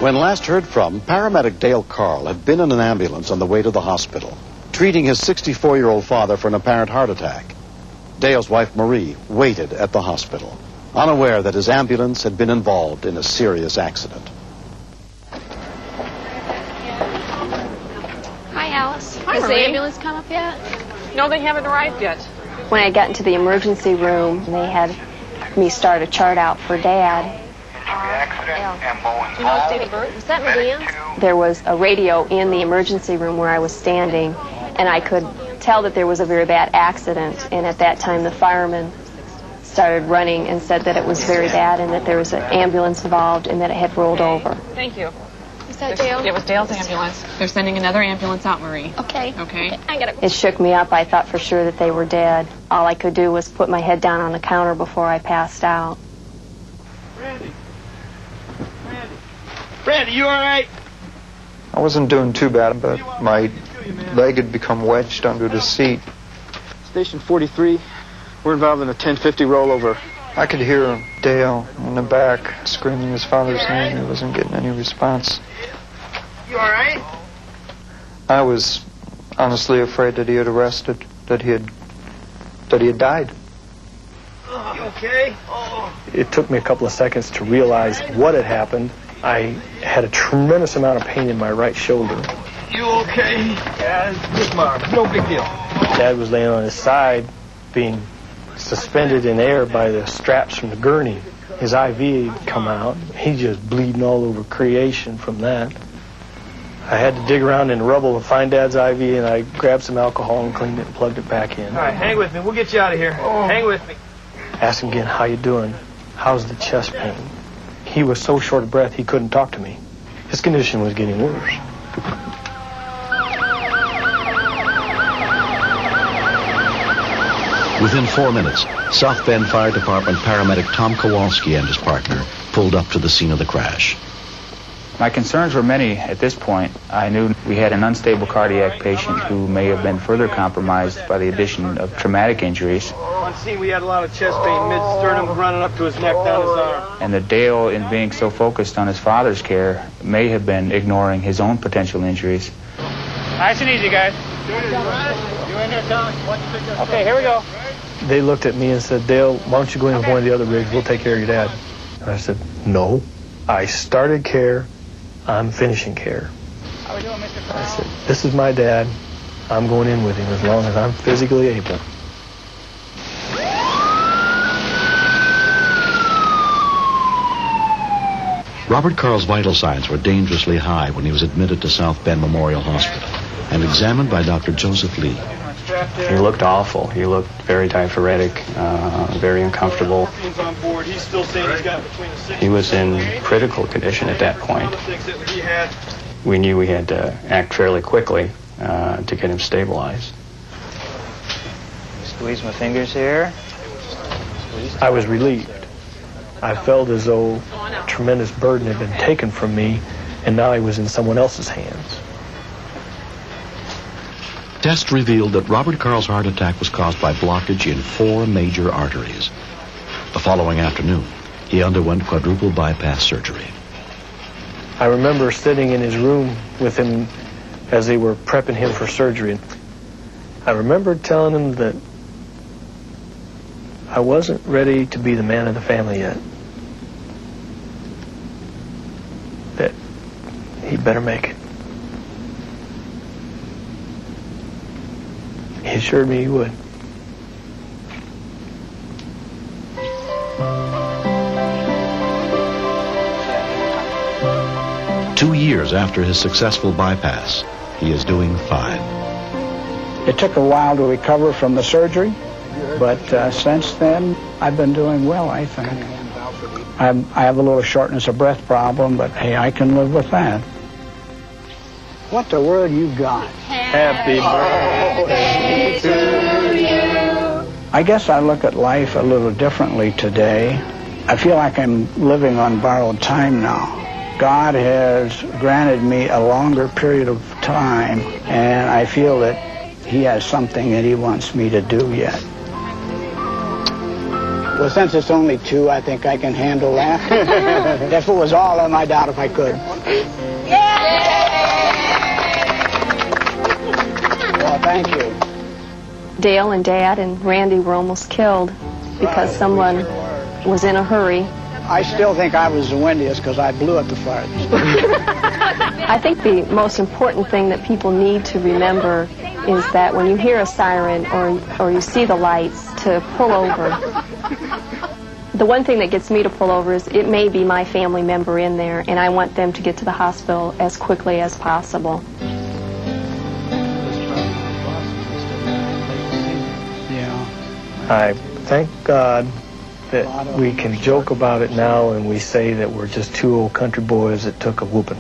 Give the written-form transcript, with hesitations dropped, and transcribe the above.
When last heard from, paramedic Dale Carl had been in an ambulance on the way to the hospital, treating his 64-year-old father for an apparent heart attack. Dale's wife, Marie, waited at the hospital, unaware that his ambulance had been involved in a serious accident. Hi, Alice. Hi, Has Marie. the ambulance come up yet? No, they haven't arrived yet. When I got into the emergency room, they had me start a chart out for Dad. Do you know his date of birth? Was that Median? There was a radio in the emergency room where I was standing, and I could tell that there was a very bad accident. And at that time, the firemen started running and said that it was very bad and that there was an ambulance involved and that it had rolled over. Thank you. Is that Dale? It was Dale's ambulance. They're sending another ambulance out, Marie. Okay. Okay. I got it. It shook me up. I thought for sure that they were dead. All I could do was put my head down on the counter before I passed out. Randy, you all right? I wasn't doing too bad, but my leg had become wedged under the seat. Station 43. We're involved in a 1050 rollover. I could hear Dale in the back screaming his father's name. He wasn't getting any response. You all right? I was honestly afraid that he had arrested, that he had died. You okay? Oh. It took me a couple of seconds to realize what had happened. I had a tremendous amount of pain in my right shoulder. You okay? Yeah, just mark. No big deal. Dad was laying on his side, being suspended in air by the straps from the gurney. His IV had come out. He's just bleeding all over creation from that. I had to dig around in the rubble and find Dad's IV, and I grabbed some alcohol and cleaned it and plugged it back in. All right, hang with me. We'll get you out of here. Oh. Hang with me. Asked him again, how you doing? How's the chest pain? He was so short of breath he couldn't talk to me. His condition was getting worse. Within 4 minutes, South Bend Fire Department paramedic Tom Kowalski and his partner pulled up to the scene of the crash. My concerns were many at this point. I knew we had an unstable cardiac patient who may have been further compromised by the addition of traumatic injuries. On scene, we had a lot of chest pain, mid-sternum running up to his neck, down his arm. And that Dale, in being so focused on his father's care, may have been ignoring his own potential injuries. Nice and easy, guys. You in there, Tommy? Okay, here we go. They looked at me and said, Dale, why don't you go in with one of the other rigs? We'll take care of your dad. And I said, no. I started care. I'm finishing care. How we doing, Mr. Carl? I said, this is my dad. I'm going in with him as long as I'm physically able. Robert Carl's vital signs were dangerously high when he was admitted to South Bend Memorial Hospital and examined by Dr. Joseph Lee. He looked awful. He looked very diaphoretic, very uncomfortable. He was in critical condition at that point. We knew we had to act fairly quickly to get him stabilized. Squeeze my fingers here. I was relieved. I felt as though a tremendous burden had been taken from me, and now he was in someone else's hands. Tests revealed that Robert Carl's heart attack was caused by blockage in 4 major arteries. The following afternoon, he underwent quadruple bypass surgery. I remember sitting in his room with him as they were prepping him for surgery. I remember telling him that I wasn't ready to be the man of the family yet. That he'd better make it. He assured me he would. Two years after his successful bypass, he is doing fine. It took a while to recover from the surgery, but since then, I've been doing well, I think. I have a little shortness of breath problem, but hey, I can live with that. What the world you got? Happy birthday to you. I guess I look at life a little differently today. I feel like I'm living on borrowed time now. God has granted me a longer period of time, and I feel that he has something that he wants me to do yet. Well, since it's only 2, I think I can handle that. If it was all of them, I doubt if I could. Well, thank you. Dale and Dad and Randy were almost killed because someone was in a hurry. I still think I was the windiest because I blew it the farthest. I think the most important thing that people need to remember is that when you hear a siren or you see the lights, to pull over. The one thing that gets me to pull over is it may be my family member in there, and I want them to get to the hospital as quickly as possible. I thank God that we can joke about it now and we say that we're just 2 old country boys that took a whooping.